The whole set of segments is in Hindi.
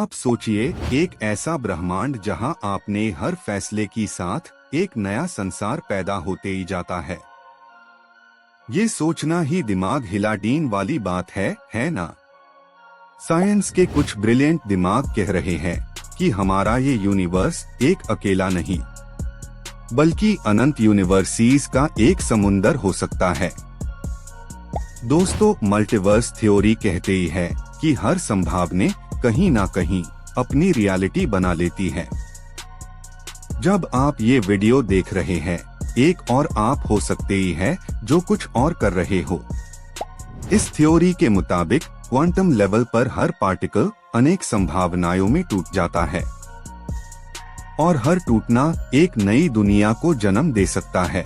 आप सोचिए, एक ऐसा ब्रह्मांड जहां आपने हर फैसले के साथ एक नया संसार पैदा होते ही जाता है। ये सोचना ही दिमाग हिलाडीन वाली बात है ना? साइंस के कुछ ब्रिलियंट दिमाग कह रहे हैं कि हमारा ये यूनिवर्स एक अकेला नहीं, बल्कि अनंत यूनिवर्सेस का एक समुंदर हो सकता है। दोस्तों, मल्टीवर्स थ्योरी कहते ही है कि हर संभावना कहीं ना कहीं अपनी रियलिटी बना लेती है। जब आप ये वीडियो देख रहे हैं, एक और आप हो सकते ही है जो कुछ और कर रहे हो। इस थ्योरी के मुताबिक क्वांटम लेवल पर हर पार्टिकल अनेक संभावनाओं में टूट जाता है और हर टूटना एक नई दुनिया को जन्म दे सकता है।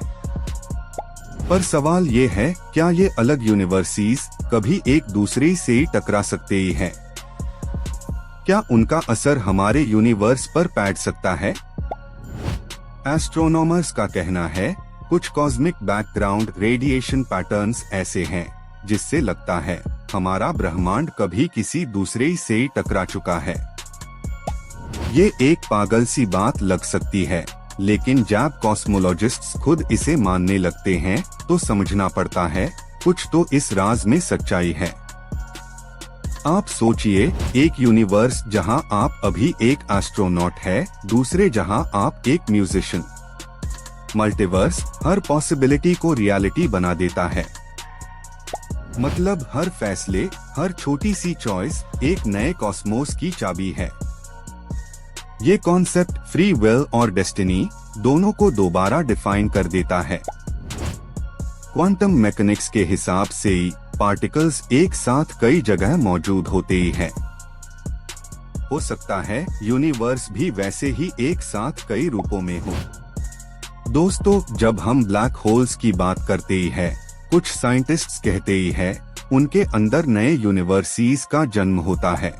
पर सवाल ये है, क्या ये अलग यूनिवर्सेस कभी एक दूसरे से टकरा सकते ही हैं? क्या उनका असर हमारे यूनिवर्स पर पड़ सकता है? एस्ट्रोनॉमर्स का कहना है, कुछ कॉस्मिक बैकग्राउंड रेडिएशन पैटर्न्स ऐसे हैं जिससे लगता है हमारा ब्रह्मांड कभी किसी दूसरे से टकरा चुका है। ये एक पागल सी बात लग सकती है, लेकिन जब कॉस्मोलॉजिस्ट्स खुद इसे मानने लगते हैं तो समझना पड़ता है कुछ तो इस राज में सच्चाई है। आप सोचिए, एक यूनिवर्स जहां आप अभी एक एस्ट्रोनॉट है, दूसरे जहां आप एक म्यूजिशियन। मल्टीवर्स हर पॉसिबिलिटी को रियलिटी बना देता है। मतलब हर फैसले, हर छोटी सी चॉइस एक नए कॉस्मोस की चाबी है। ये कॉन्सेप्ट फ्री विल और डेस्टिनी दोनों को दोबारा डिफाइन कर देता है। क्वांटम मैकेनिक्स के हिसाब से पार्टिकल्स एक साथ कई जगह मौजूद होते ही हैं। हो सकता है यूनिवर्स भी वैसे ही एक साथ कई रूपों में हो। दोस्तों, जब हम ब्लैक होल्स की बात करते ही है, कुछ साइंटिस्ट्स कहते ही है उनके अंदर नए यूनिवर्सेस का जन्म होता है।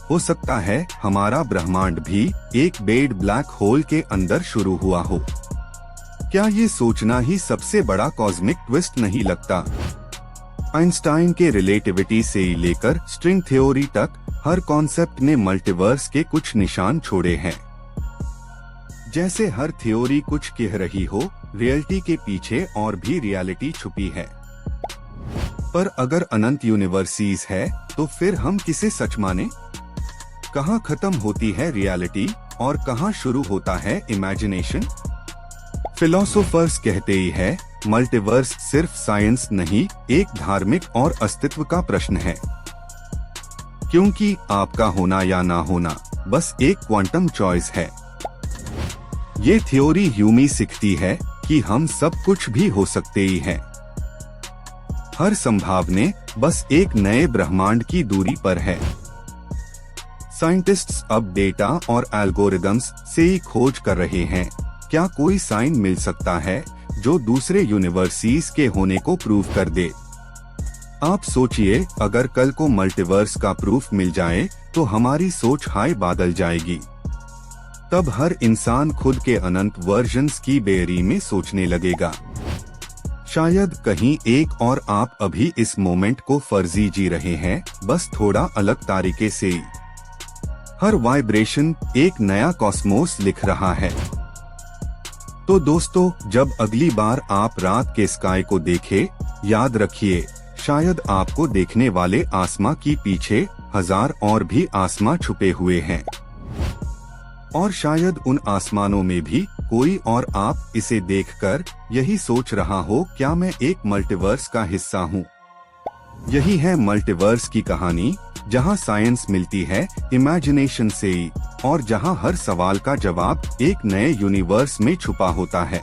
हो सकता है हमारा ब्रह्मांड भी एक बेड ब्लैक होल के अंदर शुरू हुआ हो। क्या ये सोचना ही सबसे बड़ा कॉस्मिक ट्विस्ट नहीं लगता? आइंस्टाइन के रिलेटिविटी से लेकर स्ट्रिंग थ्योरी तक हर कॉन्सेप्ट ने मल्टीवर्स के कुछ निशान छोड़े हैं। जैसे हर थ्योरी कुछ कह रही हो, रियलिटी के पीछे और भी रियलिटी छुपी है। पर अगर अनंत यूनिवर्सेस है तो फिर हम किसे सच माने? कहाँ खत्म होती है रियलिटी और कहाँ शुरू होता है इमेजिनेशन? फिलोसोफर्स कहते ही है, मल्टीवर्स सिर्फ साइंस नहीं, एक धार्मिक और अस्तित्व का प्रश्न है। क्योंकि आपका होना या ना होना बस एक क्वांटम चॉइस है। ये थ्योरी ह्यूमी सिखाती है कि हम सब कुछ भी हो सकते ही हैं। हर संभावना बस एक नए ब्रह्मांड की दूरी पर है। साइंटिस्ट्स अब डेटा और एल्गोरिदम्स से ही खोज कर रहे हैं, क्या कोई साइन मिल सकता है जो दूसरे यूनिवर्सेस के होने को प्रूव कर दे। आप सोचिए, अगर कल को मल्टीवर्स का प्रूफ मिल जाए तो हमारी सोच हाई बादल जाएगी। तब हर इंसान खुद के अनंत वर्जन्स की बेरी में सोचने लगेगा। शायद कहीं एक और आप अभी इस मोमेंट को फर्जी जी रहे हैं, बस थोड़ा अलग तरीके से। हर वाइब्रेशन एक नया कॉस्मोस लिख रहा है। तो दोस्तों, जब अगली बार आप रात के स्काई को देखें, याद रखिए, शायद आपको देखने वाले आसमां की पीछे हजार और भी आसमां छुपे हुए हैं। और शायद उन आसमानों में भी कोई और आप इसे देखकर यही सोच रहा हो, क्या मैं एक मल्टीवर्स का हिस्सा हूँ? यही है मल्टीवर्स की कहानी, जहाँ साइंस मिलती है इमेजिनेशन से और जहाँ हर सवाल का जवाब एक नए यूनिवर्स में छुपा होता है।